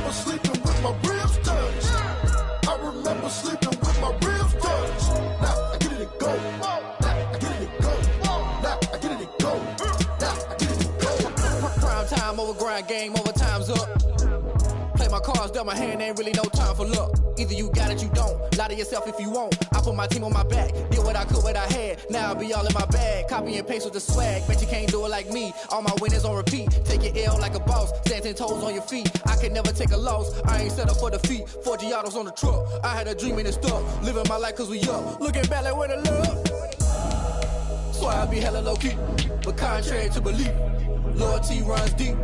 remember sleeping with my ribs touched. I remember sleeping with my ribs touched. Now I get it and go. Now I get it and go. Now I get it and go. Now I get it and go. Prime time over grind game, over time's up. Play my cards, dealt my hand, ain't really no time for luck. Either you got it, you don't. Lie to yourself if you won't. I put my team on my back, did what I could, what I had. Now I be all in my bag, copy and paste with the swag. Bet you can't do it like me. All my winners on repeat. Take your L like a boss, stand 10 toes on your feet. I can never take a loss. I ain't set up for defeat. 4 Giottos on the truck. I had a dream and it stuck. Living my life cause we up. Looking back like where the love. So I be hella low key, but contrary to belief, loyalty runs deep.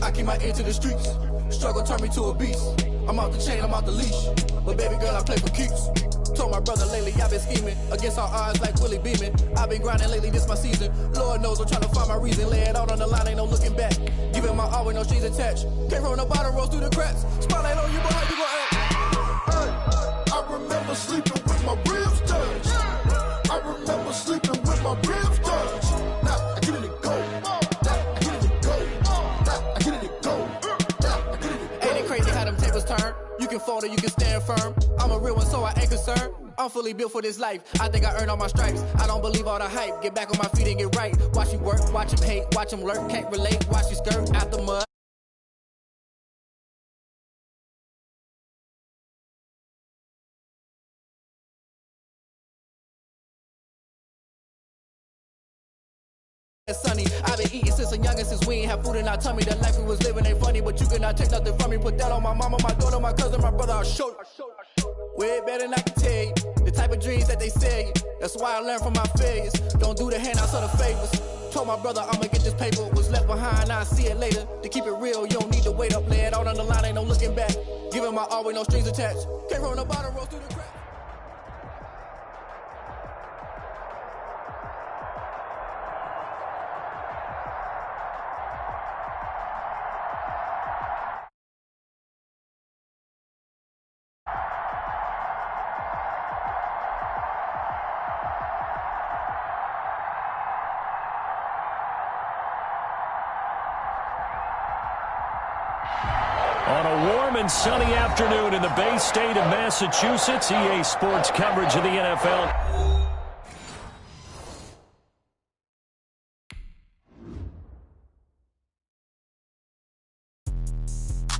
I keep my ear to the streets. Struggle turned me to a beast. I'm out the chain, I'm out the leash. But baby girl, I play for keeps. Told my brother lately, I've been scheming against all odds like Willie Beeman. I've been grinding lately, this my season. Lord knows I'm trying to find my reason. Lay it out on the line, ain't no looking back. Giving my all with no strings attached. Can't roll no bottom, rolls through the cracks. Spotlight on you, but how you gon' act? Hey, I remember sleeping with my ribs touched. I remember sleeping with my ribs touched. Now I get it and go. Now I get it and go. Now I get it and go. Crazy how them tables turn. You can fold or you can stand firm. I'm a real one, so I ain't concerned. I'm fully built for this life. I think I earned all my stripes. I don't believe all the hype. Get back on my feet and get right. Watch you work, watch him hate, watch him lurk. Can't relate, watch you skirt out the mud. Sunny, I've been eating since I'm youngin', since we ain't have food in our tummy. The life we was living ain't funny, but you cannot take nothing from me. Put that on my mama, my daughter, my cousin, my brother, I'll show you. Way better than I can tell you. The type of dreams that they sell you. That's why I learned from my failures. Don't do the handouts or the favors. Told my brother I'ma get this paper. Was left behind, I'll see it later. To keep it real, you don't need to wait up. Lay it out on the line, ain't no looking back. Giving my all with no strings attached. Can't roll no bottom, roll through the cracks. On a warm and sunny afternoon in the Bay State of Massachusetts, EA Sports coverage of the NFL.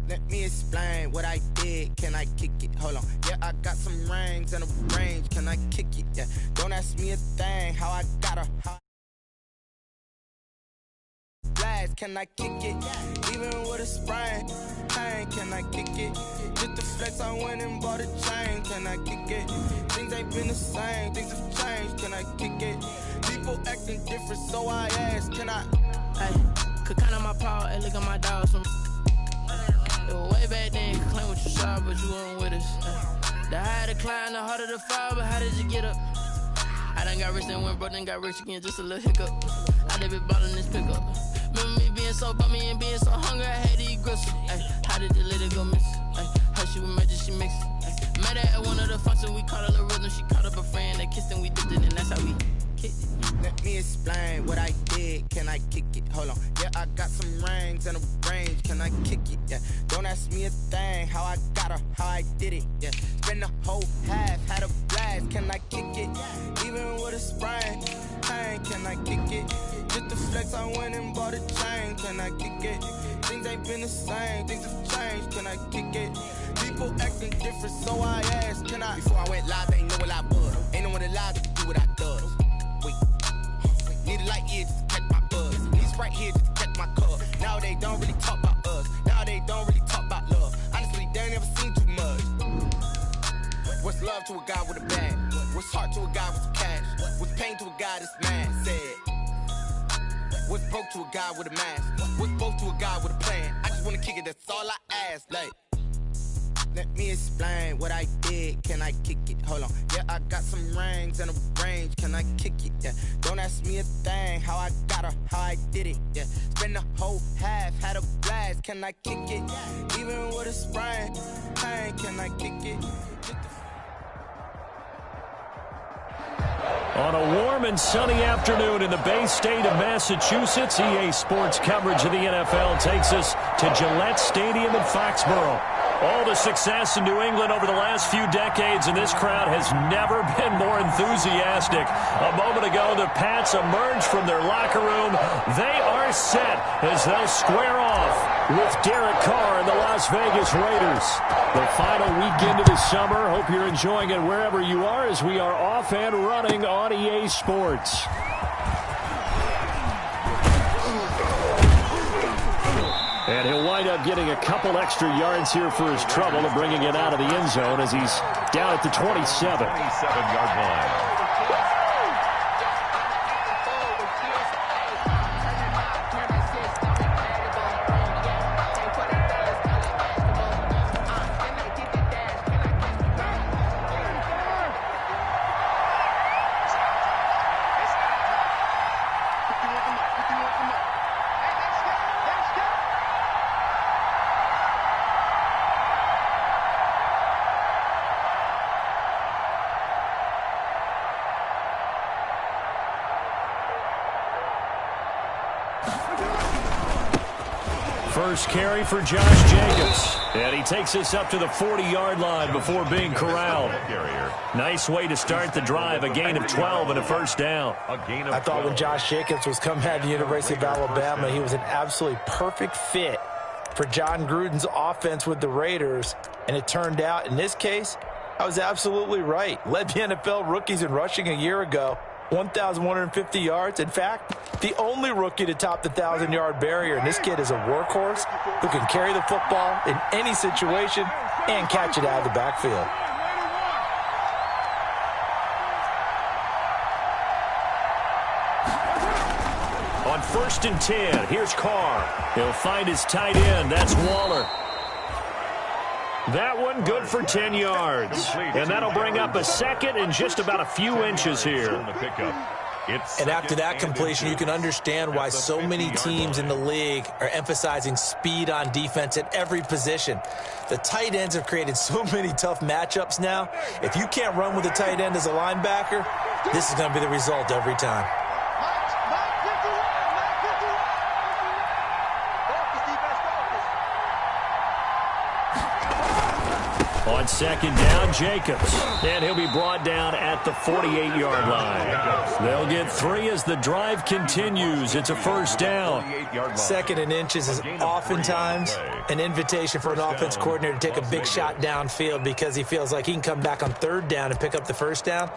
Let me explain what I did. Can I kick it? Hold on. Yeah, I got some rings and a range. Can I kick it? Yeah. Don't ask me a thing. How I got her. Can I kick it? Even with a sprain, pain, can I kick it? Just the flex, I went and bought a chain. Can I kick it? Things ain't been the same, things have changed. Can I kick it? People acting different, so I asked, can I? Hey, could count on my power, and look at my dogs from. It was way back then, could claim what you saw, but you weren't with us. The higher the climb, the harder the fall, but how did you get up? I done got rich and went broke, then got rich again, just a little hiccup. I done been ballin' this pickup. Remember me being so bummy and being so hungry, I had to eat gristle. How did the lady go miss? How she was magic, she mixed. Met her at one of the functions, we caught her the rhythm. She caught up a friend, they kissed and we dipped it, and that's how we kicked it. Let me explain what I did. Can I kick it? Hold on. Yeah, I got some rings and a range. Can I kick it? Yeah. Don't ask me a thing. How I got her, how I did it. Yeah. Spend the whole half, had a blast. Can I kick it? Even with a sprain, pain. Can I kick it? Just the flex, I went and bought a chain. Can I kick it? Things ain't been the same, things have changed. Can I kick it? People acting different, so I asked, can I? Before I went live, they ain't know what I was. Ain't no one alive to do what I does. Wait, need a light here just to catch my buzz. Need Sprite here just to catch my cup. Now they don't really talk about us. Now they don't really talk about love. Honestly, they ain't never seen too much. What's love to a guy with a bag? What's heart to a guy with some cash? What's pain to a guy that's mad? Said. What's broke to a guy with a mask? What's broke to a guy with a plan? I just wanna kick it, that's all I ask. Like, let me explain what I did. Can I kick it? Hold on. Yeah, I got some rings and a range. Can I kick it? Yeah. Don't ask me a thing. How I got her, how I did it. Yeah. Spend the whole half, had a blast. Can I kick it? Even with a sprain, pain. Can I kick it? On a warm and sunny afternoon in the Bay State of Massachusetts, EA Sports coverage of the NFL takes us to Gillette Stadium in Foxborough. All the success in New England over the last few decades, and this crowd has never been more enthusiastic. A moment ago, the Pats emerged from their locker room. They are set as they'll square off with Derek Carr and the Las Vegas Raiders. The final weekend of the summer. Hope you're enjoying it wherever you are as we are off and running on EA Sports. And he'll wind up getting a couple extra yards here for his trouble and bringing it out of the end zone as he's down at the 27. 27-yard line. First carry for Josh Jacobs. And he takes us up to the 40-yard line before being corralled. Nice way to start the drive. A gain of 12 and a first down. I thought when Josh Jacobs was coming out of the University of Alabama, he was an absolutely perfect fit for John Gruden's offense with the Raiders. And it turned out, in this case, I was absolutely right. Led the NFL rookies in rushing a year ago. 1,150 yards. In fact, the only rookie to top the 1,000-yard barrier. And this kid is a workhorse who can carry the football in any situation and catch it out of the backfield. On 1st and 10, here's Carr. He'll find his tight end. That's Waller. That one good for 10 yards. And that'll bring up a second and just about a few inches here. And after that completion, you can understand why so many teams in the league are emphasizing speed on defense at every position. The tight ends have created so many tough matchups now. If you can't run with a tight end as a linebacker, this is going to be the result every time. On 2nd down, Jacobs. And he'll be brought down at the 48-yard line. They'll get 3 as the drive continues. It's a first down. 2nd and inches is oftentimes an invitation for an offense coordinator to take a big shot downfield because he feels like he can come back on 3rd down and pick up the first down.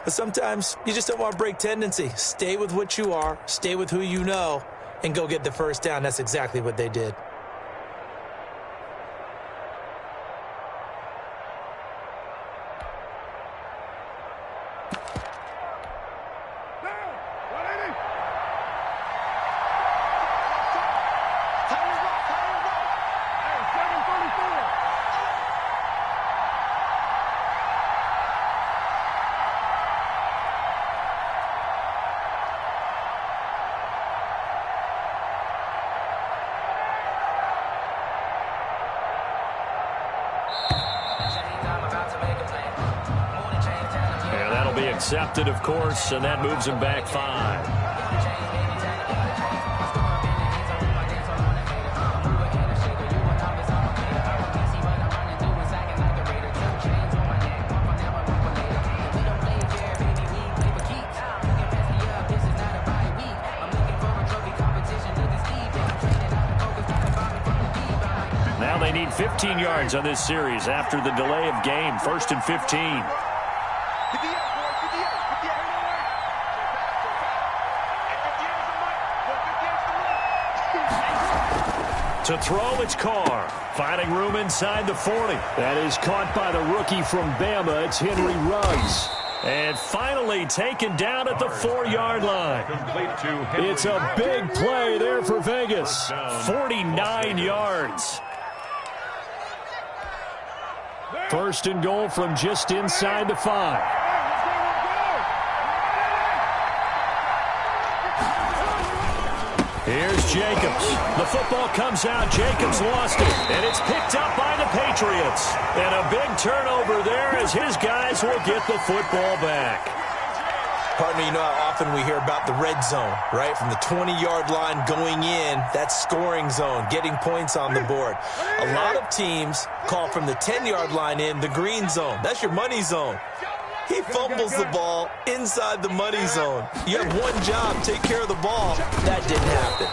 But sometimes you just don't want to break tendency. Stay with what you are, stay with who you know, and go get the first down. That's exactly what they did. Accepted, of course, and that moves him back 5. Now they need 15 yards on this series after the delay of game. 1st and 15. To throw, it's Carr. Finding room inside the 40. That is caught by the rookie from Bama. It's Henry Ruggs. And finally taken down at the 4-yard line. It's a big play there for Vegas. 49 yards. 1st and goal from just inside the 5. Here's Jacobs. The football comes out. Jacobs lost it. And it's picked up by the Patriots. And a big turnover there as his guys will get the football back. Partner, you know how often we hear about the red zone, right? From the 20-yard line going in, that's scoring zone, getting points on the board. A lot of teams call from the 10-yard line in the green zone. That's your money zone. He fumbles the ball inside the money zone. You have one job, take care of the ball. That didn't happen.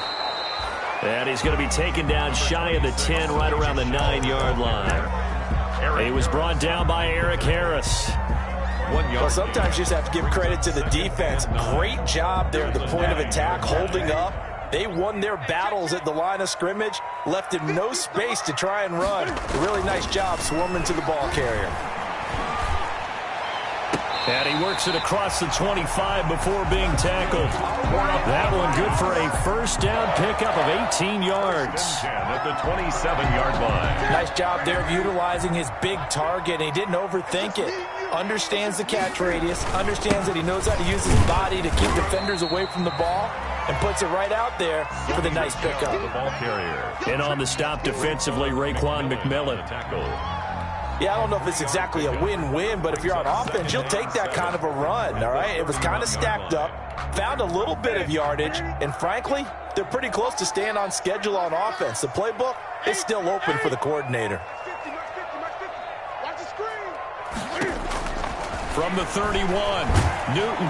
And he's going to be taken down shy of the 10, right around the 9-yard line. He was brought down by Eric Harris. Well, sometimes you just have to give credit to the defense. Great job there at the point of attack, holding up. They won their battles at the line of scrimmage, left him no space to try and run. A really nice job swarming to the ball carrier. And he works it across the 25 before being tackled. That one good for a first down pickup of 18 yards. At the 27-yard line. Nice job there of utilizing his big target. He didn't overthink it. Understands the catch radius, understands that he knows how to use his body to keep defenders away from the ball, and puts it right out there for the nice pickup. The ball carrier. And on the stop defensively, Raekwon McMillan. Yeah, I don't know if it's exactly a win-win, but if you're on offense, you'll take that kind of a run, all right? It was kind of stacked up, found a little bit of yardage, and frankly, they're pretty close to staying on schedule on offense. The playbook is still open for the coordinator. From the 31, Newton.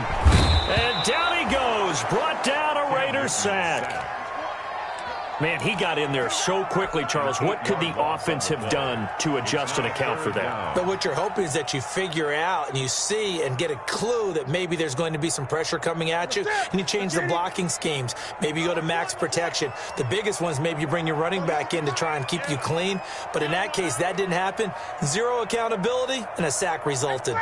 And down he goes, brought down a Raiders sack. Man, he got in there so quickly, Charles. What could the offense have done to adjust and account for that? But what you're hoping is that you figure out and you see and get a clue that maybe there's going to be some pressure coming at you, and you change the blocking schemes. Maybe you go to max protection. The biggest one is maybe you bring your running back in to try and keep you clean. But in that case, that didn't happen. Zero accountability, and a sack resulted.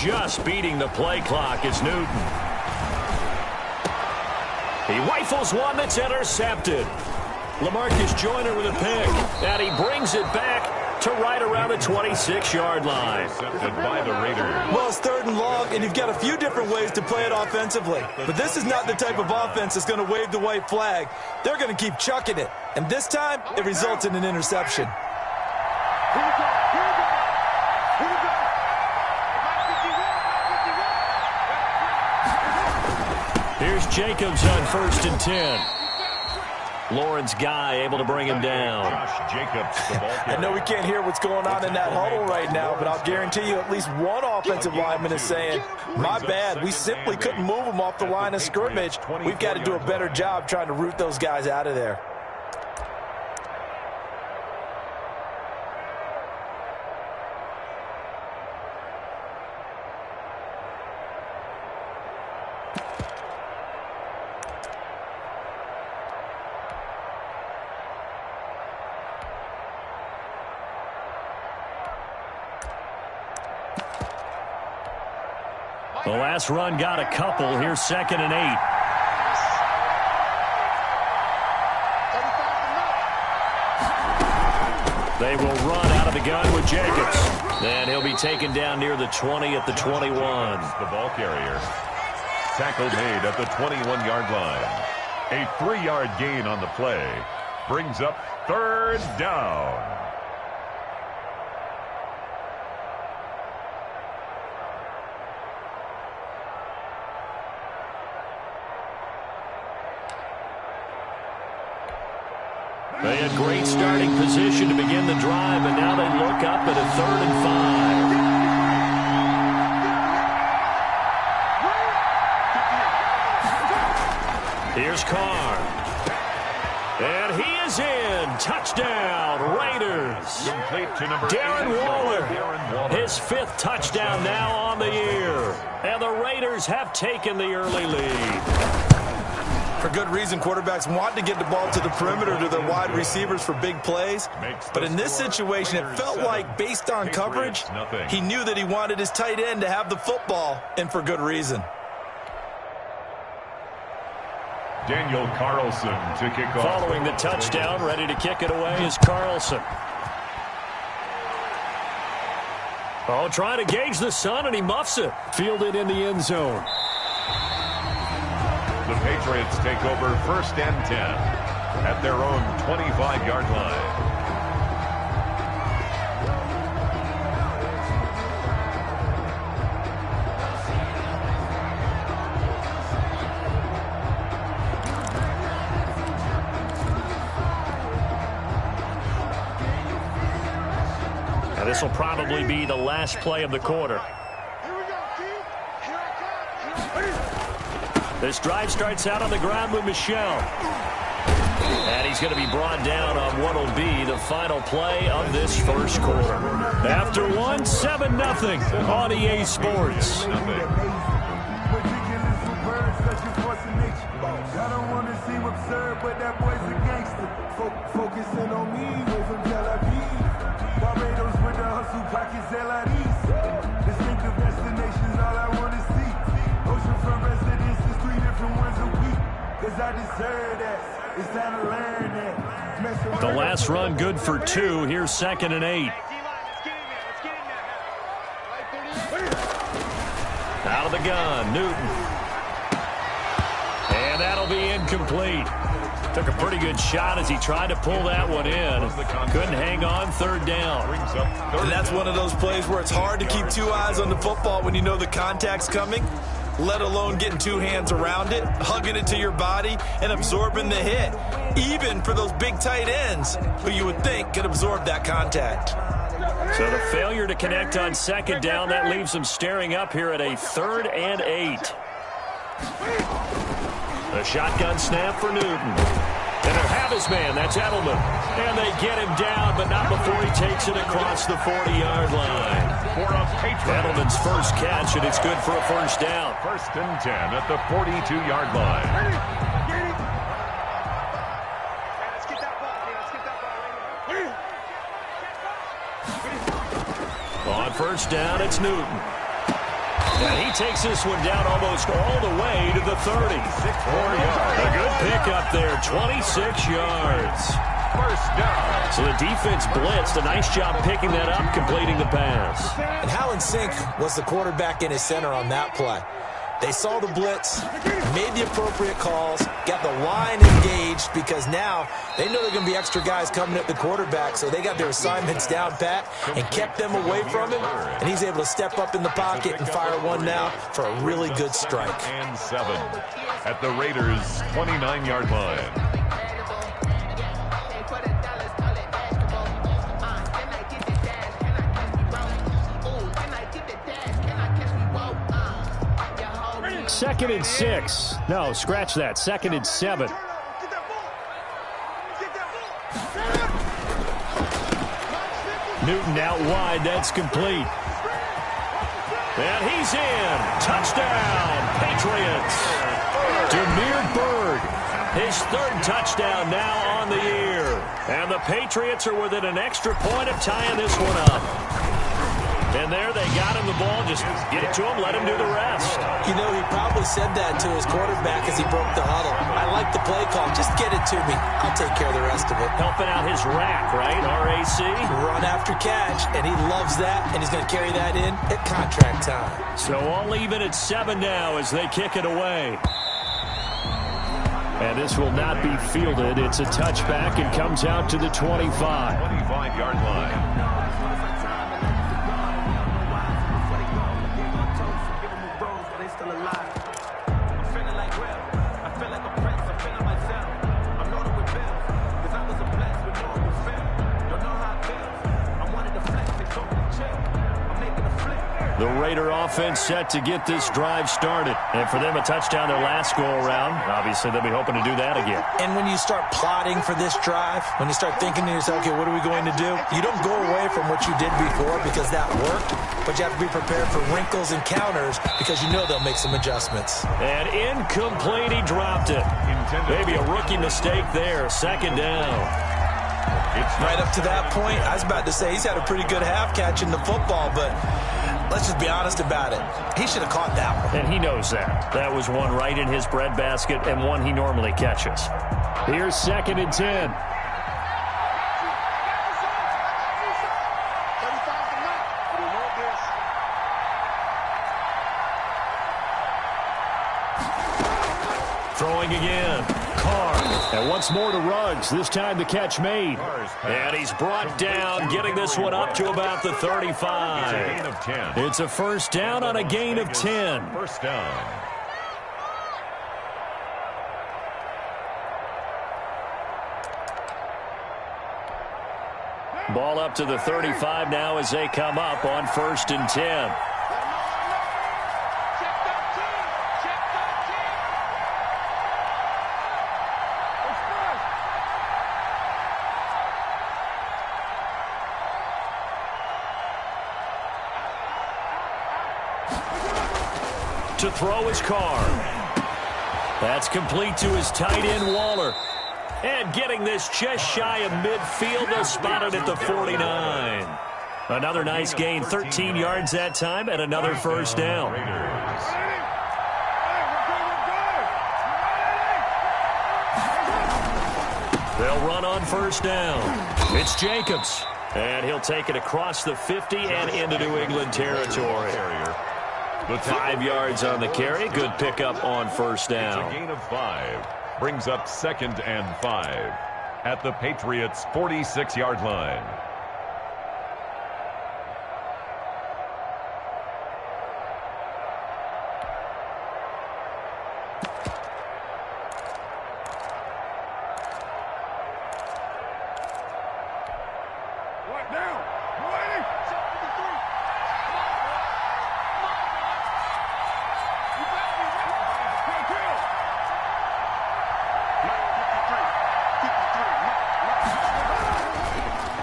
Just beating the play clock is Newton. He rifles one that's intercepted. LaMarcus Joyner with a pick. And he brings it back to right around the 26-yard line. Intercepted by the Raiders. Well, it's 3rd and long, and you've got a few different ways to play it offensively. But this is not the type of offense that's going to wave the white flag. They're going to keep chucking it. And this time, it results in an interception. Here's Jacobs on 1st and 10. Lawrence Guy able to bring him down. Josh Jacobs, the ball carrier. I know we can't hear what's going on in that huddle right now, but I'll guarantee you at least one offensive lineman is saying, my bad, we simply couldn't move them off the line of scrimmage. We've got to do a better job trying to root those guys out of there. The last run got a couple. Here's 2nd and 8. They will run out of the gun with Jacobs. And he'll be taken down near the 20 at the 21. The ball carrier. Tackle made at the 21-yard line. A 3-yard gain on the play. Brings up 3rd down. They had great starting position to begin the drive, and now they look up at a 3rd and 5. Here's Carr. And he is in. Touchdown, Raiders. Darren Waller. His 5th touchdown now on the year. And the Raiders have taken the early lead. For good reason, quarterbacks want to get the ball to the perimeter to their wide receivers for big plays. But in this situation, it felt like, based on coverage, he knew that he wanted his tight end to have the football, and for good reason. Daniel Carlson to kick off. Following the touchdown, ready to kick it away is Carlson. Oh, trying to gauge the sun, and he muffs it. Fielded in the end zone. The Patriots take over 1st and 10 at their own 25-yard line. And this will probably be the last play of the quarter. This drive starts out on the ground with Michel. And he's going to be brought down on what will be the final play of this first quarter. After one, 7-0 on EA Sports. I don't want to seem absurd, but that boy's a gangster. Focusing on me, way from Tel Aviv. Barbados with the hustle, pockets LIDs. Distinctive destinations, all I want to see. Oceanfront residences, 3 different ones a week. Cause I deserve that. It's time to learn that. The last run good for 2. Here's 2nd and 8. Out of the gun, Newton. And that'll be incomplete. Took a pretty good shot as he tried to pull that one in. Couldn't hang on, 3rd down. And that's one of those plays where it's hard to keep 2 eyes on the football when you know the contact's coming, let alone getting 2 hands around it, hugging it to your body, and absorbing the hit. Even for those big tight ends who you would think could absorb that contact. So the failure to connect on 2nd down, that leaves him staring up here at a 3rd and 8. The shotgun snap for Newton. And they'll have his man. That's Edelman. And they get him down, but not before he takes it across the 40-yard line. Edelman's first catch, and it's good for a 1st down. 1st and 10 at the 42-yard line. On 1st down, it's Newton. And he takes this one down almost all the way to the 30. 4 yards. A good pickup there, 26 yards. 1st down. So the defense blitzed. A nice job picking that up, completing the pass. And how in sync was the quarterback in his center on that play? They saw the blitz, made the appropriate calls, got the line engaged because now they know they're going to be extra guys coming at the quarterback, so they got their assignments down pat and kept them away from him, and he's able to step up in the pocket and fire one now for a really good strike. And 7 at the Raiders' 29-yard line. Second and 6. No, scratch that. 2nd and 7. Newton out wide. That's complete. And he's in. Touchdown, Patriots. Demir Bird, his 3rd touchdown now on the year. And the Patriots are within an extra point of tying this one up. And there they got him the ball. Just get it to him, let him do the rest. You know, he probably said that to his quarterback as he broke the huddle. I like the play call. Just get it to me. I'll take care of the rest of it. Helping out his rack, right? RAC. Run after catch, and he loves that, and he's going to carry that in at contract time. So all even at 7 now as they kick it away. And this will not be fielded. It's a touchback and comes out to the 25. 25-yard line. The Raider offense set to get this drive started. And for them, a touchdown their last go-around. Obviously, they'll be hoping to do that again. And when you start plotting for this drive, when you start thinking to yourself, okay, what are we going to do? You don't go away from what you did before because that worked, but you have to be prepared for wrinkles and counters because you know they'll make some adjustments. And incomplete, he dropped it. Maybe a rookie mistake there. 2nd down. It's right up to that point. I was about to say he's had a pretty good half catching the football, but let's just be honest about it. He should have caught that one. And he knows that. That was one right in his breadbasket and one he normally catches. Here's 2nd and 10. Throwing again. Carr. And once more to Ruggs. This time the catch made. And he's brought down, getting this one up to about the 35. It's a gain of 10. It's a 1st down on a gain of 10. 1st down. Ball up to the 35 now as they come up on 1st and 10. To throw his car. That's complete to his tight end, Waller. And getting this just shy of midfield, they'll spot it at the 49. Another nice gain, 13 yards that time, and another first down. They'll run on first down. It's Jacobs. And he'll take it across the 50 and into New England territory. 5 yards on the carry. Good pickup on first down. It's a gain of 5. Brings up 2nd and 5 at the Patriots' 46-yard line.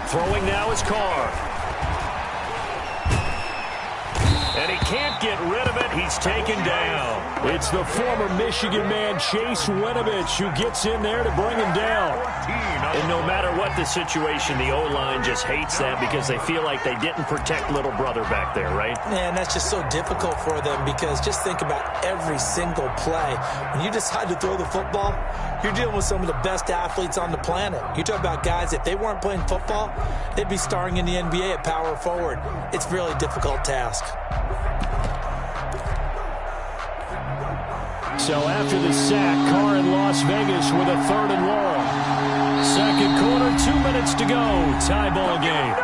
Throwing now is Carr. And he can't get rid of it. He's taken down. It's the former Michigan man, Chase Winovich, who gets in there to bring him down. And no matter what the situation, the O-line just hates that because they feel like they didn't protect little brother back there, right? Man, that's just so difficult for them because just think about every single play. When you decide to throw the football, you're dealing with some of the best athletes on the planet. You talk about guys, if they weren't playing football, they'd be starring in the NBA at power forward. It's a really difficult task. So after the sack, Carr in Las Vegas with a 3rd and long. Second quarter, 2 minutes to go. Tie ball game.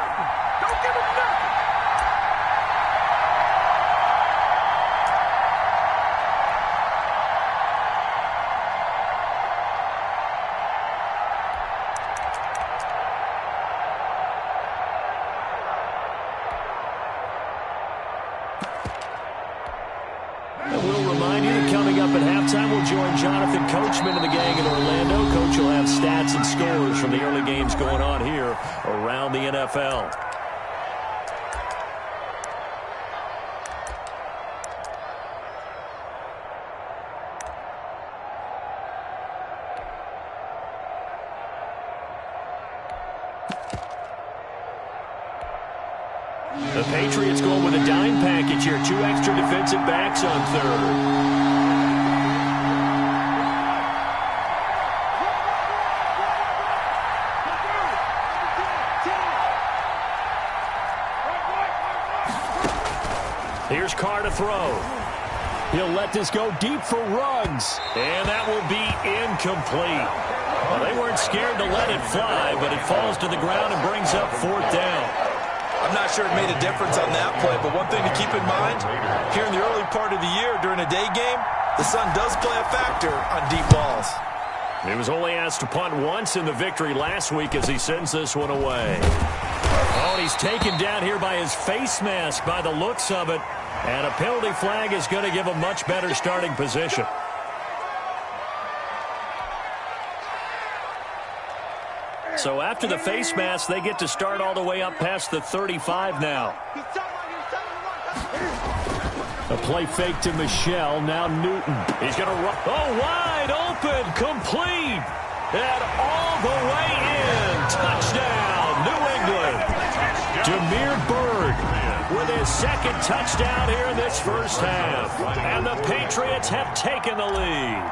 Join Jonathan Coachman and the gang in Orlando. Coach will have stats and scores from the early games going on here around the NFL. The Patriots going with a dime package here. 2 extra defensive backs on 3rd. Here's Carr to throw. He'll let this go deep for Ruggs. And that will be incomplete. Well, they weren't scared to let it fly, but it falls to the ground and brings up 4th down. I'm not sure it made a difference on that play, but one thing to keep in mind, here in the early part of the year during a day game, the sun does play a factor on deep balls. He was only asked to punt once in the victory last week as he sends this one away. Oh, and he's taken down here by his face mask by the looks of it. And a penalty flag is going to give a much better starting position. So after the face mask, they get to start all the way up past the 35 now. A play fake to Michelle. Now Newton. He's going to run. Oh, wide open. Complete. And all the way in. Touchdown, New England. Demir Bird with his 2nd touchdown here in this first half. And the Patriots have taken the lead.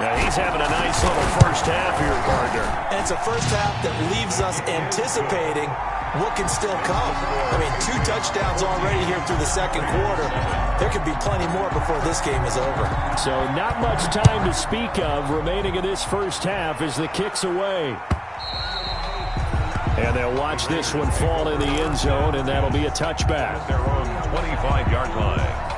Now he's having a nice little first half here, partner. And it's a first half that leaves us anticipating what can still come. I mean, 2 touchdowns already here through the second quarter. There could be plenty more before this game is over. So not much time to speak of remaining in this first half as the kick's away. And they'll watch this one fall in the end zone, and that'll be a touchback. At their own 25-yard line.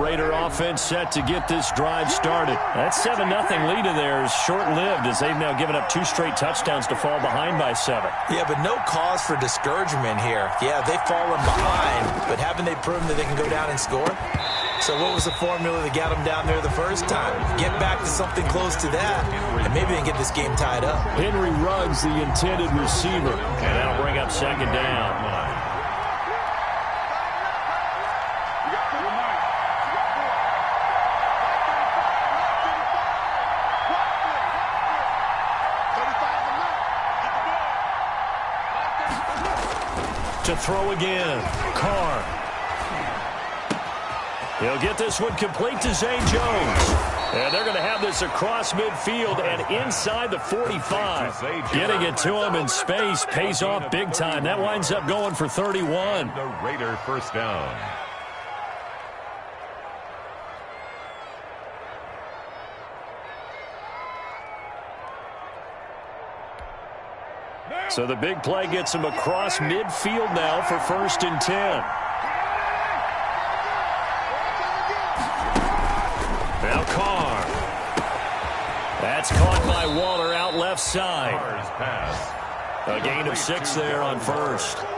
Raider offense set to get this drive started. That 7-0 lead in there is short-lived as they've now given up 2 straight touchdowns to fall behind by 7. Yeah, but no cause for discouragement here. Yeah, they've fallen behind, but haven't they proven that they can go down and score? So what was the formula that got them down there the first time? Get back to something close to that, and maybe they can get this game tied up. Henry Ruggs, the intended receiver, and that'll bring up 2nd down. To throw again, Carr. He'll get this one complete to Zay Jones. And they're going to have this across midfield and inside the 45. Getting it to him in space pays off big time. That winds up going for 31. The Raider first down. So the big play gets him across midfield now for 1st and 10. Now Carr. That's caught by Waller out left side. A gain of 6 there on 1st.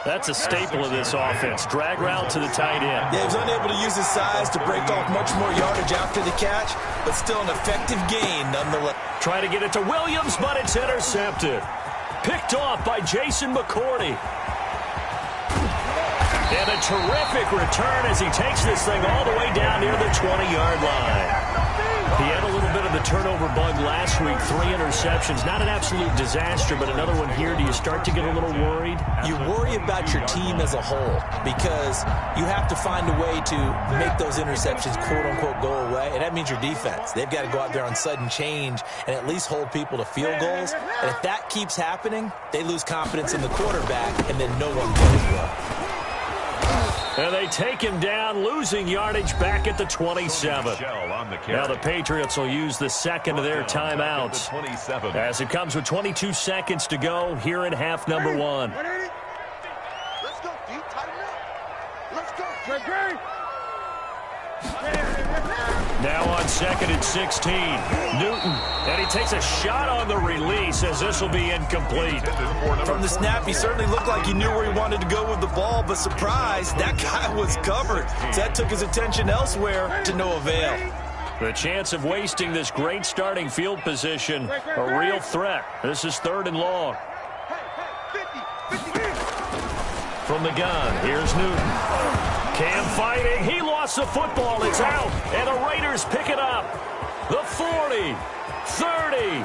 That's a staple of this offense. Drag route to the tight end. Yeah, he was unable to use his size to break off much more yardage after the catch, but still an effective gain nonetheless. Try to get it to Williams, but it's intercepted. Picked off by Jason McCourty. And a terrific return as he takes this thing all the way down near the 20-yard line. He had a little bit of the turnover bug last week, 3 interceptions. Not an absolute disaster, but another one here. Do you start to get a little worried? You worry about your team as a whole because you have to find a way to make those interceptions, quote-unquote, go away, and that means your defense. They've got to go out there on sudden change and at least hold people to field goals. And if that keeps happening, they lose confidence in the quarterback, and then no one plays well. And they take him down, losing yardage back at the 27. Now the Patriots will use the 2nd of their timeouts as it comes with 22 seconds to go here in half number 1. Let's go, D. Tighten up. Let's go. Now on 2nd and 16, Newton, and he takes a shot on the release as this will be incomplete. From the snap, he certainly looked like he knew where he wanted to go with the ball, but surprise, that guy was covered. So that took his attention elsewhere to no avail. The chance of wasting this great starting field position, a real threat. This is 3rd and long. From the gun, here's Newton. Cam fighting. He lost the football. It's out. And the Raiders pick it up. The 40, 30,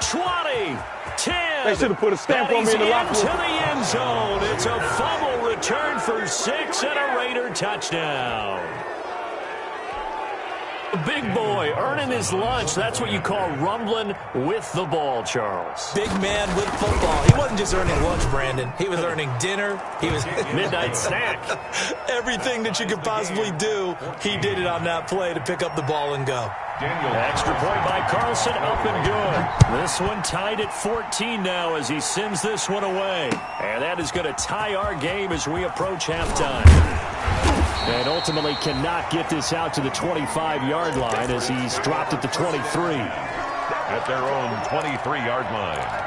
20, 10. They should have put a stamp on me in the locker room. Into the end zone. It's a fumble return for 6 and a Raider touchdown. Big boy earning his lunch. That's what you call rumbling with the ball, Charles. Big man with football. He wasn't just earning lunch, Brandon. He was earning dinner. He was midnight snack. Everything that you could possibly do, he did it on that play to pick up the ball and go. Extra point by Carlson, up and good. This one tied at 14 now as he sends this one away. And that is going to tie our game as we approach halftime. And ultimately cannot get this out to the 25-yard line as he's dropped at the 23. At their own 23-yard line.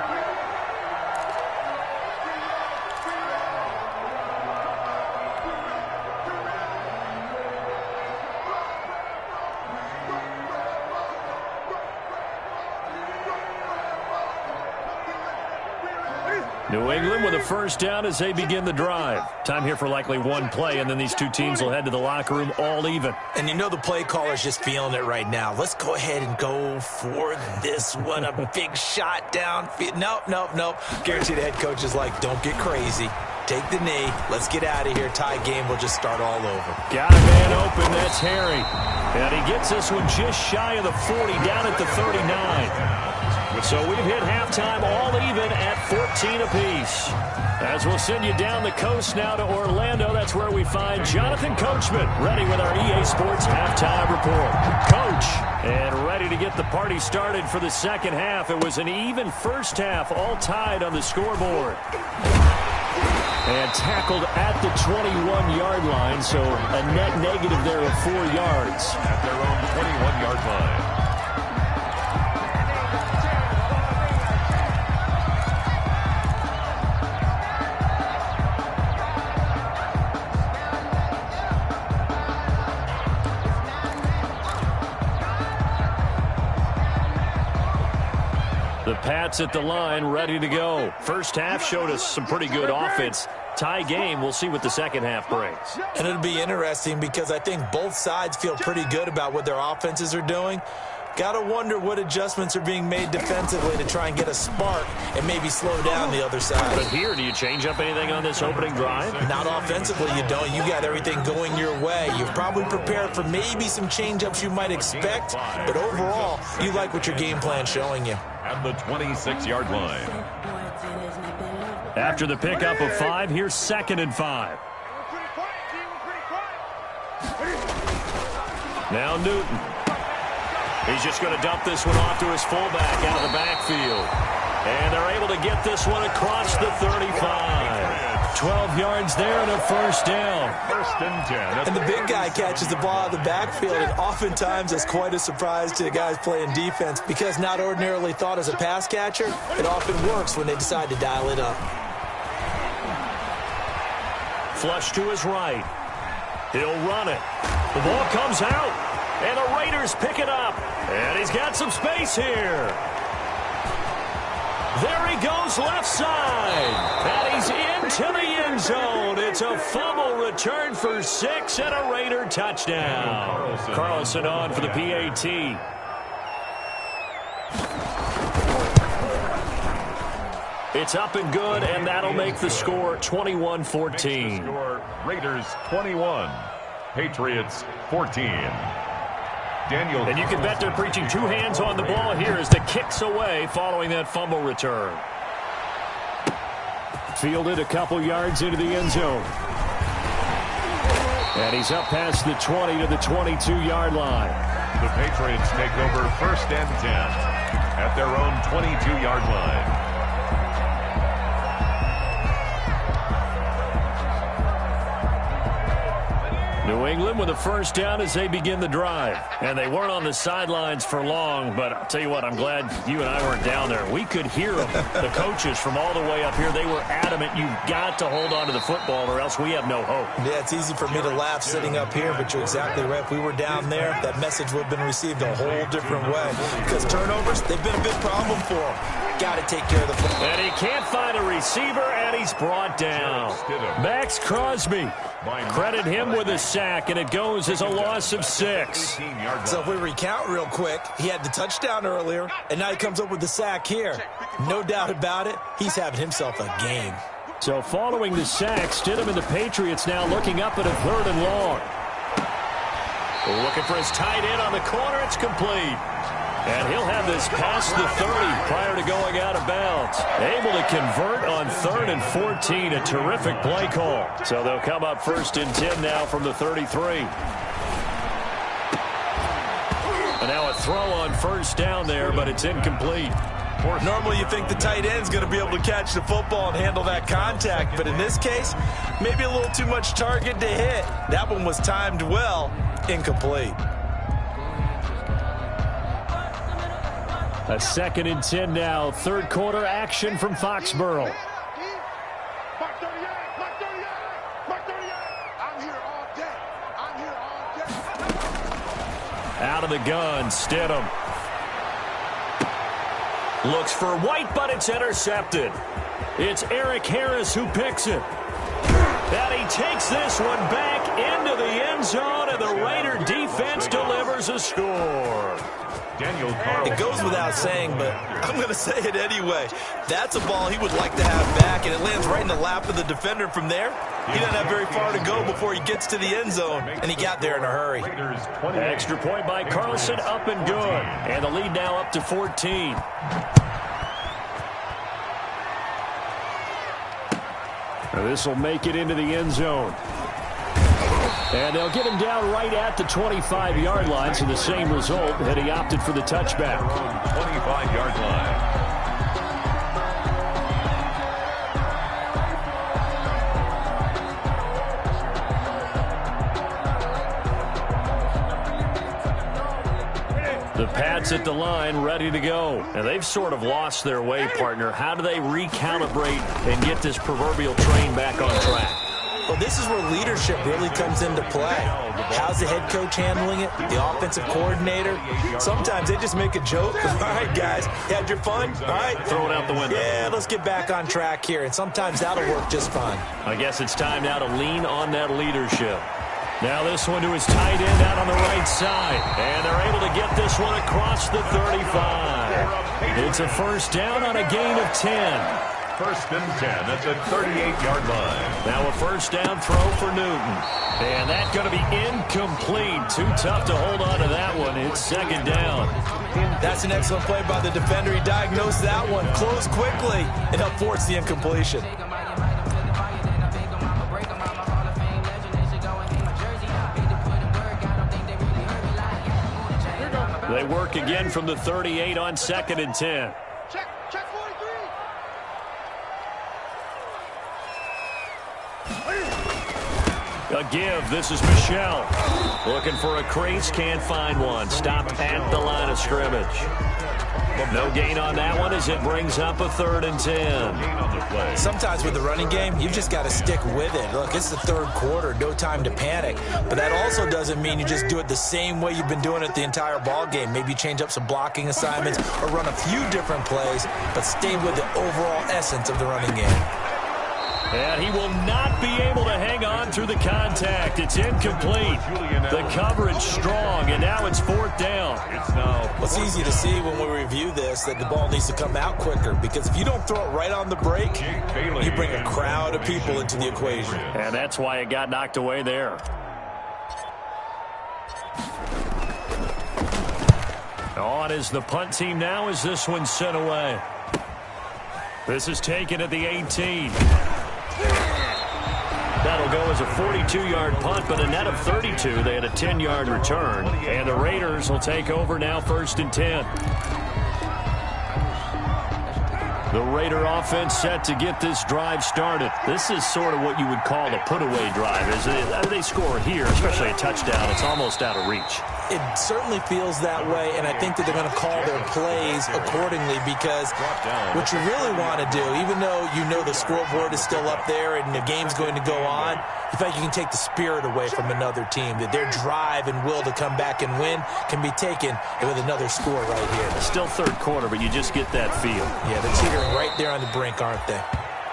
New England with a first down as they begin the drive. Time here for likely one play, and then these two teams will head to the locker room all even. And you know the play caller's just feeling it right now. Let's go ahead and go for this one. A big shot down. Nope. Guarantee the head coach is like, don't get crazy. Take the knee. Let's get out of here. Tie game. We'll just start all over. Got a man open. That's Harry. And he gets this one just shy of the 40, down at the 39. So we've hit halftime all even at 14 apiece. As we'll send you down the coast now to Orlando, that's where we find Jonathan Coachman, ready with our EA Sports halftime report. Coach, and ready to get the party started for the second half. It was an even first half, all tied on the scoreboard. And tackled at the 21-yard line, so a net negative there of 4 yards. At their own 21-yard line. The Pats at the line, ready to go. First half showed us some pretty good offense. Tie game, we'll see what the second half brings. And it'll be interesting because I think both sides feel pretty good about what their offenses are doing. Got to wonder what adjustments are being made defensively to try and get a spark and maybe slow down the other side. But here, do you change up anything on this opening drive? Not offensively, you don't. You got everything going your way. You've probably prepared for maybe some change-ups you might expect, but overall, you like what your game plan's showing you. At the 26-yard line. After the pickup of 5, here's 2nd and 5. Now Newton. He's just going to dump this one off to his fullback out of the backfield. And they're able to get this one across the 35. 12 yards there and a first down. 1st and 10. And the big guy catches the ball out of the backfield, and oftentimes that's quite a surprise to the guys playing defense because not ordinarily thought as a pass catcher, it often works when they decide to dial it up. Flush to his right. He'll run it. The ball comes out, and the Raiders pick it up. And he's got some space here. There he goes left side. And he's into the end zone. It's a fumble return for 6 and a Raider touchdown. Carlson on for the PAT. It's up and good, and that'll make the score 21-14. Raiders 21, Patriots 14. Daniel. And you can bet they're preaching 2 hands on the ball here as the kick's away following that fumble return. Fielded a couple yards into the end zone. And he's up past the 20 to the 22-yard line. The Patriots take over 1st and 10 at their own 22-yard line. New England with a first down as they begin the drive. And they weren't on the sidelines for long, but I'll tell you what, I'm glad you and I weren't down there. We could hear them, the coaches from all the way up here. They were adamant, you've got to hold on to the football or else we have no hope. Yeah, it's easy for me to laugh sitting up here, but you're exactly right. If we were down there, that message would have been received a whole different way. Because turnovers, they've been a big problem for them. Got to take care of the football. And he can't find a receiver, and he's brought down. Max Crosby. Credit him with a sack, and it goes as a loss of 6. So if we recount real quick, he had the touchdown earlier, and now he comes up with the sack here. No doubt about it, he's having himself a game. So following the sack, Stidham and the Patriots now looking up at a 3rd and long. Looking for his tight end on the corner. It's complete. And he'll have this past the 30 prior to going out of bounds. Able to convert on 3rd and 14. A terrific play call. So they'll come up 1st and 10 now from the 33. And now a throw on 1st down there, but it's incomplete. Normally you think the tight end's going to be able to catch the football and handle that contact, but in this case, maybe a little too much target to hit. That one was timed well, incomplete. A 2nd and 10 now. 3rd quarter action from Foxborough. Out of the gun, Stidham. Looks for White, but it's intercepted. It's Eric Harris who picks it. And he takes this one back into the end zone, and the Raider defense delivers a score. It goes without saying, but I'm going to say it anyway. That's a ball he would like to have back, and it lands right in the lap of the defender from there. He doesn't have very far to go before he gets to the end zone, and he got there in a hurry. Extra point by Carlson, up and good. And the lead now up to 14. This will make it into the end zone. And they'll get him down right at the 25-yard line, so the same result had he opted for the touchback. 25-yard line. at the line, ready to go. And they've sort of lost their way, partner. How do they recalibrate and get this proverbial train back on track? Well, this is where leadership really comes into play. How's the head coach handling it? The offensive coordinator? Sometimes they just make a joke. All right, guys, you had your fun? All right. Throw it out the window. Yeah, let's get back on track here. And sometimes that'll work just fine. I guess it's time now to lean on that leadership. Now this one to his tight end out on the right side. And they're able to get this one across the 35. It's a first down on a gain of 10. First and 10 at the 38-yard line. Now a first down throw for Newton. And that's going to be incomplete. Too tough to hold on to that one. It's second down. That's an excellent play by the defender. He diagnosed that one, closed quickly, and helped force the incompletion. They work again from the 38 on second and 10. Check 43. A give. This is Michelle. Looking for a crease. Can't find one. Stopped at the line of scrimmage. No gain on that one as it brings up a third and 10. Sometimes with the running game, you've just got to stick with it. Look, it's the third quarter. No time to panic. But that also doesn't mean you just do it the same way you've been doing it the entire ball game. Maybe change up some blocking assignments or run a few different plays, but stay with the overall essence of the running game. And he will not be able to hang on through the contact. It's incomplete. The coverage strong, and now it's fourth down. Well, it's easy to see when we review this that the ball needs to come out quicker, because if you don't throw it right on the break, you bring a crowd of people into the equation. And that's why it got knocked away there. On is the punt team now as this one's sent away. This is taken at the 18. That'll go as a 42-yard punt, but a net of 32. They had a 10-yard return. And the Raiders will take over now, first and 10. The Raider offense set to get this drive started. This is sort of what you would call a put-away drive. As they score here, especially a touchdown, it's almost out of reach. It certainly feels that way, and I think that they're going to call their plays accordingly, because what you really want to do, even though you know the scoreboard is still up there and the game's going to go on, you feel like you can take the spirit away from another team, that their drive and will to come back and win can be taken with another score right here. Still third quarter, but you just get that feel. Yeah, they're teetering right there on the brink, aren't they?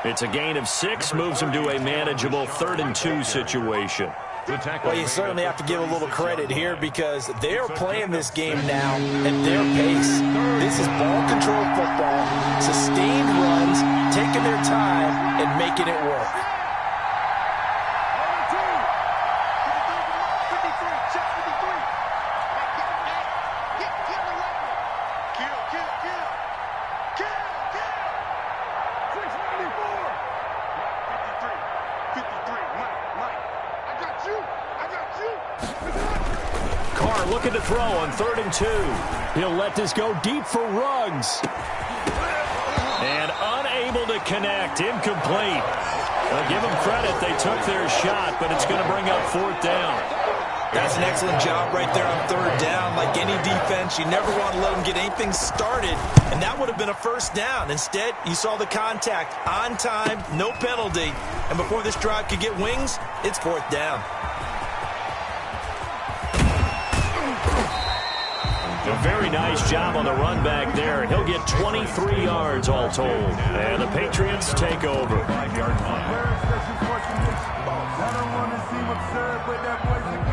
It's a gain of 6, moves them to a manageable 3rd and 2 situation. Well, you certainly have to give a little credit here, because they are playing this game now at their pace. This is ball control football, sustained runs, taking their time and making it work. Looking to throw on 3rd and 2. He'll let this go deep for Ruggs. And unable to connect. Incomplete. I'll give them credit. They took their shot, but it's going to bring up 4th down. That's an excellent job right there on 3rd down. Like any defense, you never want to let them get anything started, and that would have been a first down. Instead, you saw the contact on time, no penalty, and before this drive could get wings, it's 4th down. A very nice job on the run back there. He'll get 23 yards all told. And the Patriots take over.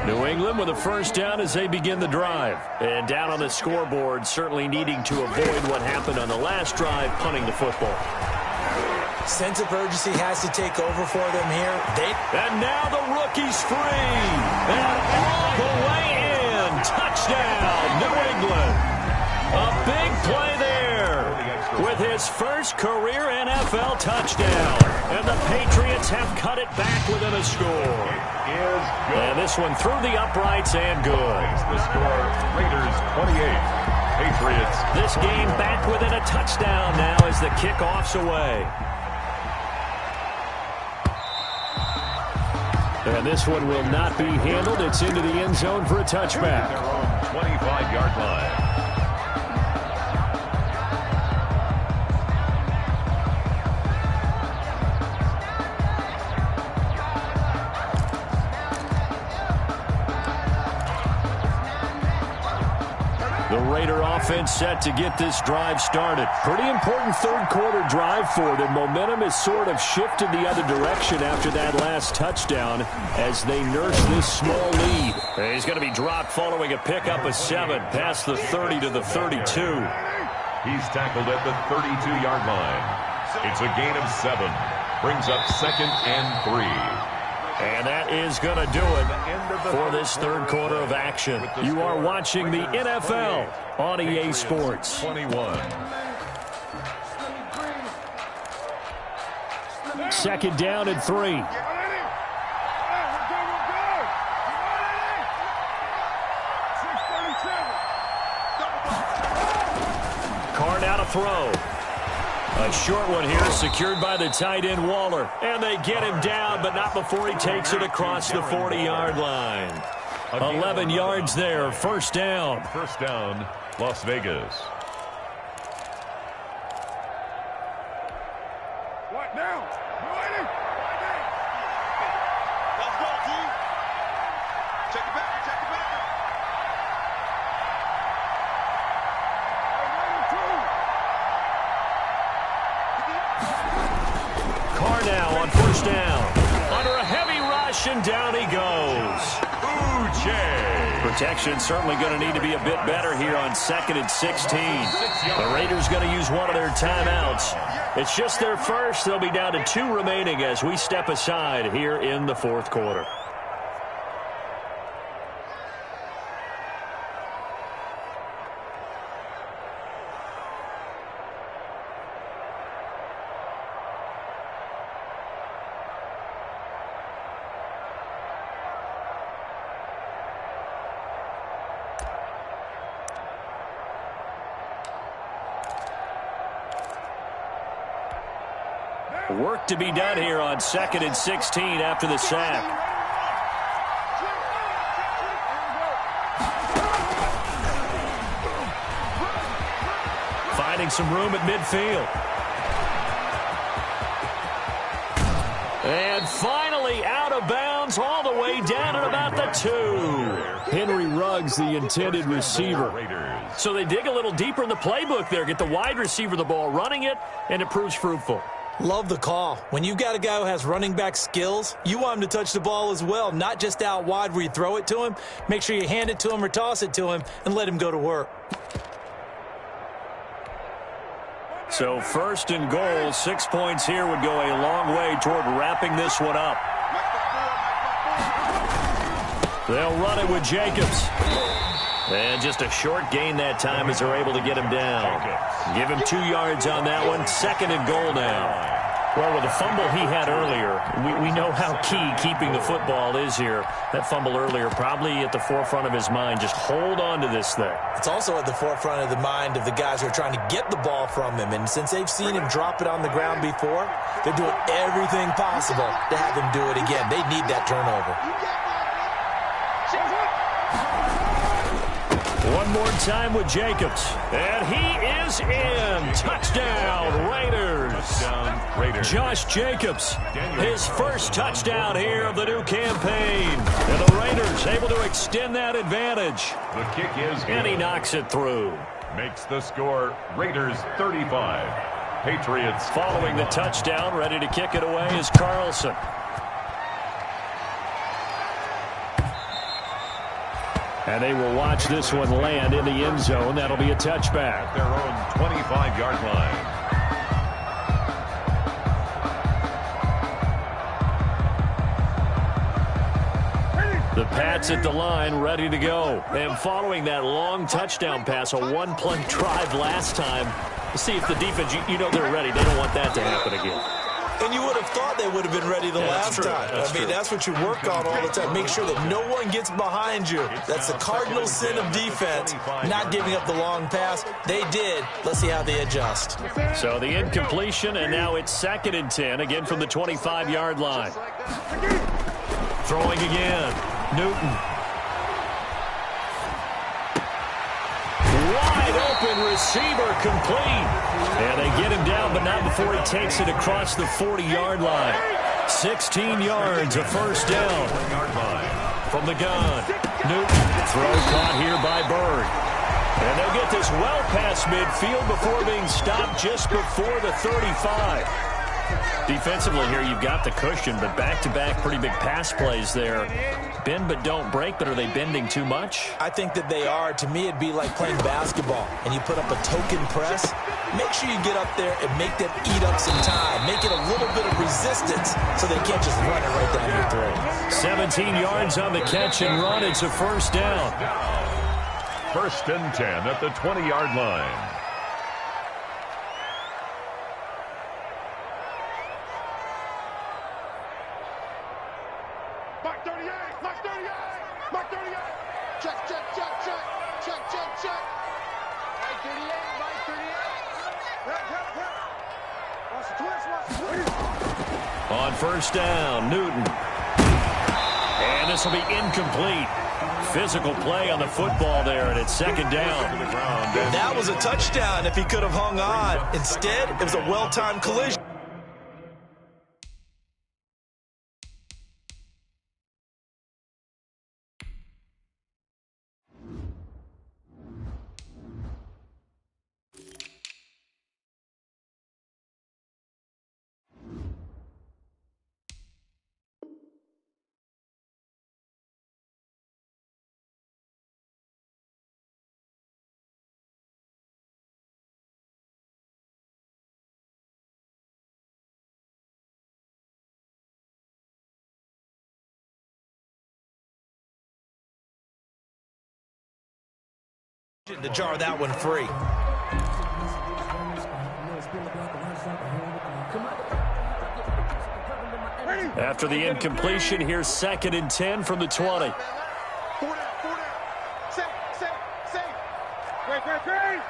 New England with a first down as they begin the drive. And down on the scoreboard, certainly needing to avoid what happened on the last drive, punting the football. Sense of urgency has to take over for them here. And now the rookie's free. And all the way in. Touchdown, New England. A big play there with his first career NFL touchdown. And the Patriots have cut it back within a score. And this one through the uprights and good. The score, Raiders 28, Patriots. This game back within a touchdown now as the kickoff's away. And this one will not be handled. It's into the end zone for a touchback. 25-yard line. offense set to get this drive started. Pretty important third-quarter drive for them. Momentum has sort of shifted the other direction after that last touchdown as they nurse this small lead. He's going to be dropped following a pickup of 7 past the 30 to the 32. He's tackled at the 32-yard line. It's a gain of 7. Brings up 2nd and 3. And that is going to do it for this third quarter of action. You are watching the NFL on EA Sports. 21. Second down and 3. Carr now to throw. A short one here, secured by the tight end Waller. And they get him down, but not before he takes it across the 40-yard line. 11 yards there, first down. First down, Las Vegas. What now? Let's go, team. Check it back, check it back. Carr now on first down. Under a heavy rush, and down he goes. Uche. Protection certainly going to need to be a bit better here on 2nd and 16. The Raiders going to use one of their timeouts. It's just their first. They'll be down to 2 remaining as we step aside here in the fourth quarter. Work to be done here on 2nd and 16 after the sack. Finding some room at midfield. And finally out of bounds all the way down at about the 2. Henry Ruggs, the intended receiver. So they dig a little deeper in the playbook there, get the wide receiver the ball, running it, and it proves fruitful. Love the call. When you've got a guy who has running back skills, you want him to touch the ball as well, not just out wide where you throw it to him. Make sure you hand it to him or toss it to him and let him go to work. So first and goal, 6 points here would go a long way toward wrapping this one up. They'll run it with Jacobs. And just a short gain that time as they're able to get him down. Give him 2 yards on that one. 2nd and goal now. Well, with the fumble he had earlier, we know how key keeping the football is here. That fumble earlier probably at the forefront of his mind. Just hold on to this thing. It's also at the forefront of the mind of the guys who are trying to get the ball from him. And since they've seen him drop it on the ground before, they're doing everything possible to have him do it again. They need that turnover. One more time with Jacobs. And he is in. Touchdown, Raiders. Josh Jacobs, his first touchdown here of the new campaign. And the Raiders able to extend that advantage. The kick is good. And he knocks it through. Makes the score Raiders 35. Patriots following the touchdown. Ready to kick it away is Carlson. And they will watch this one land in the end zone. That'll be a touchback. At their own 25-yard line. The Pats at the line, ready to go. And following that long touchdown pass, a one-play drive last time, see if the defense, you know they're ready. They don't want that to happen again. And you would have thought they would have been ready the last time. That's what you work on all the time. Make sure that no one gets behind you. That's the cardinal sin of defense, not giving up the long pass. They did. Let's see how they adjust. So the incompletion, and now it's 2nd and 10, again from the 25-yard line. Throwing again. Newton. Wide open receiver complete. And they get him down, but not before he takes it across the 40-yard line. 16 yards, a first down. From the gun. Newton. Throw caught here by Bird. And they'll get this well past midfield before being stopped just before the 35. Defensively here, you've got the cushion, but back-to-back pretty big pass plays there. Bend but don't break, but are they bending too much? I think that they are. To me, it'd be like playing basketball, and you put up a token press. Make sure you get up there and make them eat up some time. Make it a little bit of resistance so they can't just run it right down your throat. 17 yards on the catch and run. It's a first down. 1st and 10 at the 20-yard line. Mark 38! Mark 38! Mark 38! Check, check, check, check. Check, check, check. Mark 38, Mark 38. Yep. Watch the twist, watch the twist. On first down, Newton. And this will be incomplete. Physical play on the football there, and it's 2nd down. That was a touchdown if he could have hung on. Instead, it was a well-timed collision. To jar that one free. After the incompletion, here's 2nd and 10 from the 20. 4 down. Safe. Great.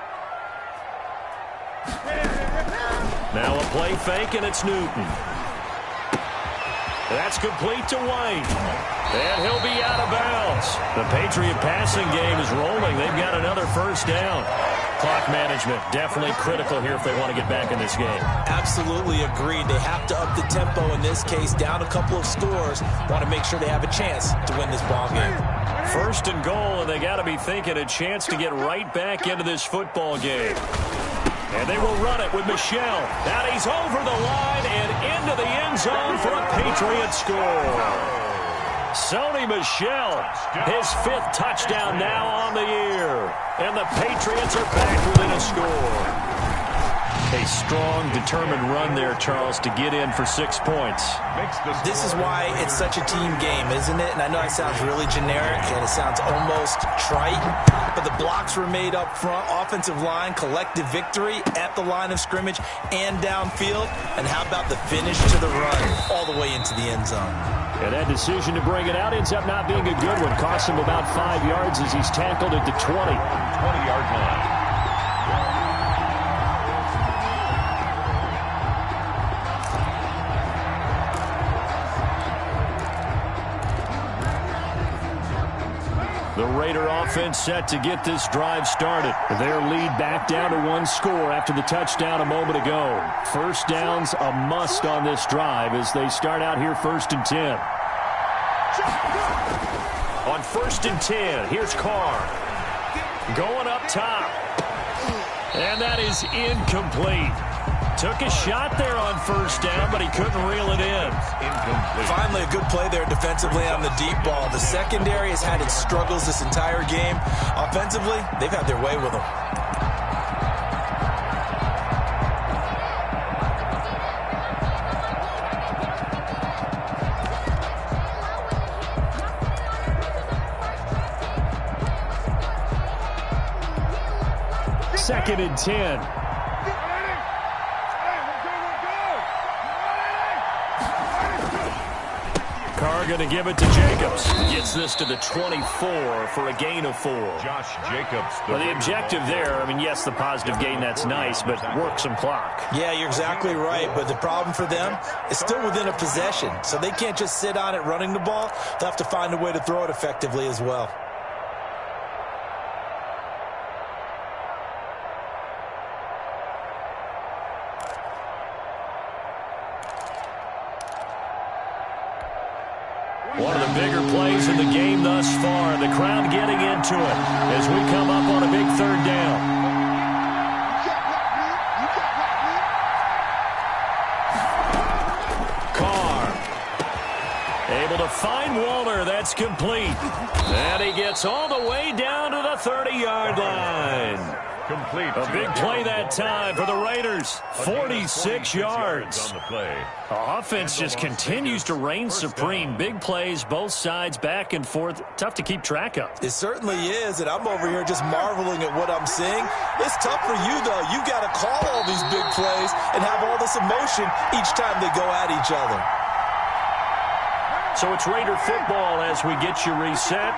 Now a play fake, and it's Newton. That's complete to White. And he'll be out of bounds. The Patriot passing game is rolling. They've got another first down. Clock management, definitely critical here if they want to get back in this game. Absolutely agreed. They have to up the tempo in this case, down a couple of scores. Want to make sure they have a chance to win this ball game. 1st and goal, and they got to be thinking a chance to get right back into this football game. And they will run it with Michel. Now he's over the line and into the end zone for a Patriot score. Sony Michel, his 5th touchdown now on the year. And the Patriots are back within a score. A strong, determined run there, Charles, to get in for 6 points. This is why it's such a team game, isn't it? And I know it sounds really generic and it sounds almost trite, but the blocks were made up front, offensive line, collective victory at the line of scrimmage and downfield. And how about the finish to the run all the way into the end zone? And that decision to bring it out ends up not being a good one. Cost him about 5 yards as he's tackled at the 20-yard line. The Raider offense set to get this drive started. Their lead back down to 1 score after the touchdown a moment ago. First down's a must on this drive as they start out here 1st and 10. On 1st and 10, here's Carr. Going up top. And that is incomplete. Took a shot there on first down, but he couldn't reel it in. Incomplete. Finally, a good play there defensively on the deep ball. The secondary has had its struggles this entire game. Offensively, they've had their way with them. Second and 10. Carr going to give it to Jacobs. Gets this to the 24 for a gain of 4. Josh Jacobs. Well, the objective there, I mean, yes, the positive gain, that's nice, but work some clock. Yeah, you're exactly right, but the problem for them is still within a possession, so they can't just sit on it running the ball. They'll have to find a way to throw it effectively as well. One of the bigger plays in the game thus far. The crowd getting into it as we come up on a big third down. Able to find Waller. That's complete. And he gets all the way down to the 30-yard line. Complete. A big play that time for the Raiders. 46 yards. The offense just continues to reign supreme. Big plays, both sides, back and forth. Tough to keep track of. It certainly is, and I'm over here just marveling at what I'm seeing. It's tough for you, though. You got to call all these big plays and have all this emotion each time they go at each other. So it's Raider football as we get you reset.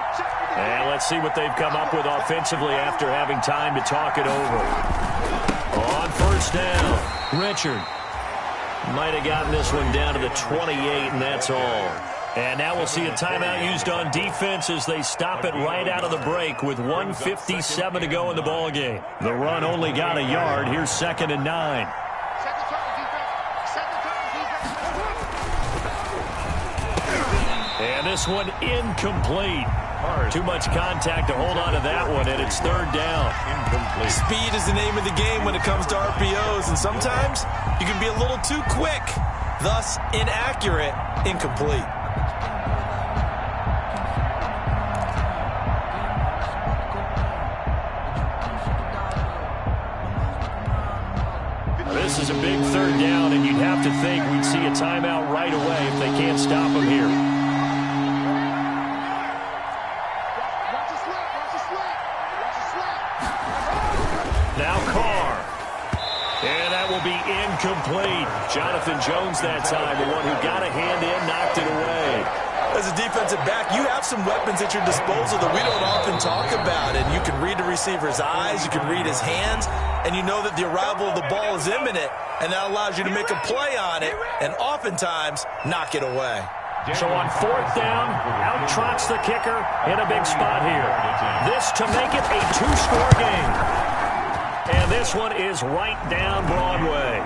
And let's see what they've come up with offensively after having time to talk it over. On first down, Richard might have gotten this one down to the 28, and that's all. And now we'll see a timeout used on defense as they stop it right out of the break with 1:57 to go in the ballgame. The run only got a yard. Here's 2nd and 9. And this one incomplete. Too much contact to hold on to that one, and it's 3rd down. Incomplete. Speed is the name of the game when it comes to RPOs, and sometimes you can be a little too quick, thus inaccurate, incomplete. This is a big 3rd down, and you'd have to think we'd see a timeout right away if they can't stop him here. Now Carr. And that will be incomplete. Jonathan Jones that time, the one who got a hand in, knocked it away. As a defensive back, you have some weapons at your disposal that we don't often talk about. And you can read the receiver's eyes, you can read his hands, and you know that the arrival of the ball is imminent, and that allows you to make a play on it and oftentimes knock it away. So on 4th down, out trots the kicker in a big spot here. This to make it a 2-score game. And this one is right down Broadway.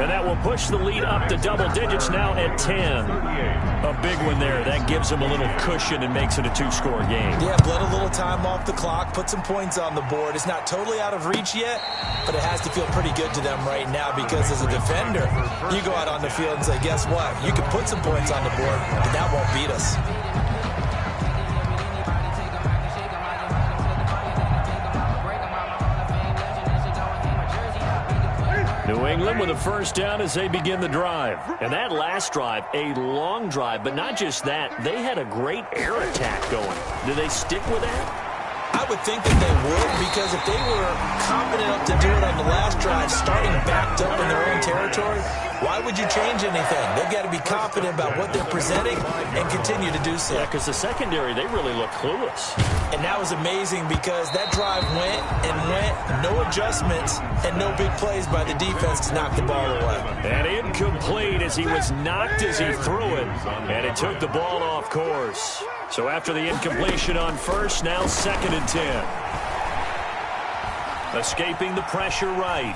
And that will push the lead up to double digits now at 10. A big one there. That gives them a little cushion and makes it a 2-score game. Yeah, bled a little time off the clock, put some points on the board. It's not totally out of reach yet, but it has to feel pretty good to them right now because as a defender, you go out on the field and say, guess what? You can put some points on the board, but that won't beat us. New England with a first down as they begin the drive. And that last drive, a long drive, but not just that. They had a great air attack going. Do they stick with that? I would think that they would, because if they were confident enough to do it on the last drive, starting backed up in their own territory, why would you change anything? They've got to be confident about what they're presenting and continue to do so. Yeah, because the secondary, they really look clueless. And that was amazing because that drive went and went, no adjustments, and no big plays by the defense to knock the ball away. And incomplete as he was knocked as he threw it, and it took the ball off course. So after the incompletion on first, now 2nd and 10. Escaping the pressure right.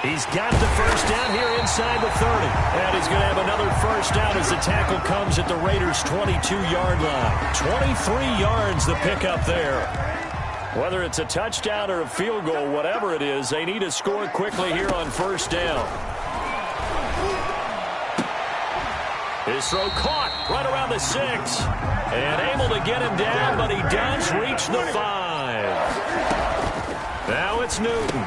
He's got the first down here inside the 30. And he's going to have another first down as the tackle comes at the Raiders' 22-yard line. 23 yards the pickup there. Whether it's a touchdown or a field goal, whatever it is, they need to score quickly here on first down. His throw caught right around the 6. And able to get him down, but he does reach the 5. Now it's Newton.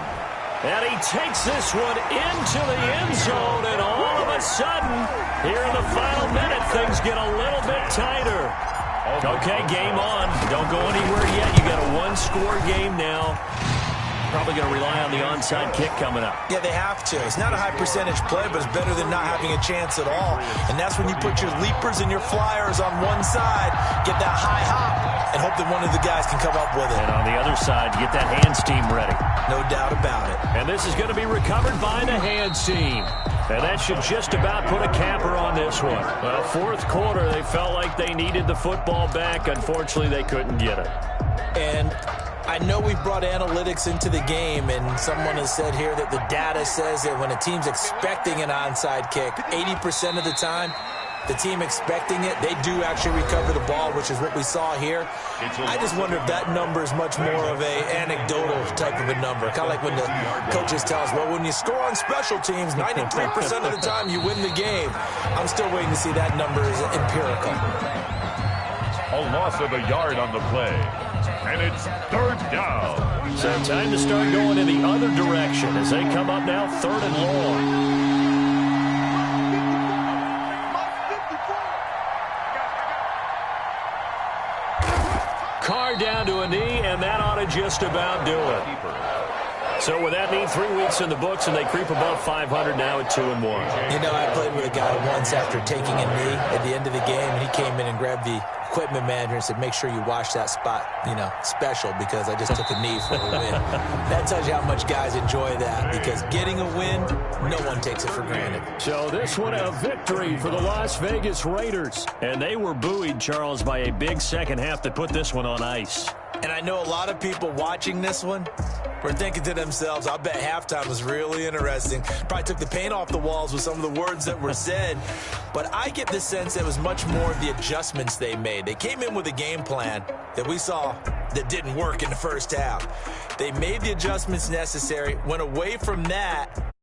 And he takes this one into the end zone. And all of a sudden, here in the final minute, things get a little bit tighter. Okay, game on. Don't go anywhere yet. You got a 1-score game now. Probably going to rely on the onside kick coming up. Yeah, they have to. It's not a high percentage play, but it's better than not having a chance at all. And that's when you put your leapers and your flyers on one side, get that high hop, and hope that one of the guys can come up with it. And on the other side, get that hands team ready. No doubt about it. And this is going to be recovered by the hands team. And that should just about put a capper on this one. Well, 4th quarter, they felt like they needed the football back. Unfortunately, they couldn't get it. And I know we've brought analytics into the game, and someone has said here that the data says that when a team's expecting an onside kick, 80% of the time, the team expecting it, they do actually recover the ball, which is what we saw here. I just wonder if that number is much more of a anecdotal type of a number. Kind of like when the coaches tell us, well, when you score on special teams, 93% of the time you win the game. I'm still waiting to see that number is empirical. A loss of a yard on the play. And it's third down. So time to start going in the other direction as they come up now 3rd and long. Carr down to a knee, and that ought to just about do it. So with that knee, 3 weeks in the books, and they creep above 500 now at 2-1. You know, I played with a guy once after taking a knee at the end of the game, and he came in and grabbed the equipment manager and said, make sure you wash that spot, special, because I just took a knee for a win. That tells you how much guys enjoy that, because getting a win, no one takes it for granted. So this one a victory for the Las Vegas Raiders. And they were buoyed, Charles, by a big second half that put this one on ice. And I know a lot of people watching this one were thinking to themselves, I bet halftime was really interesting. Probably took the paint off the walls with some of the words that were said. But I get the sense that it was much more of the adjustments they made. They came in with a game plan that we saw that didn't work in the first half. They made the adjustments necessary, went away from that,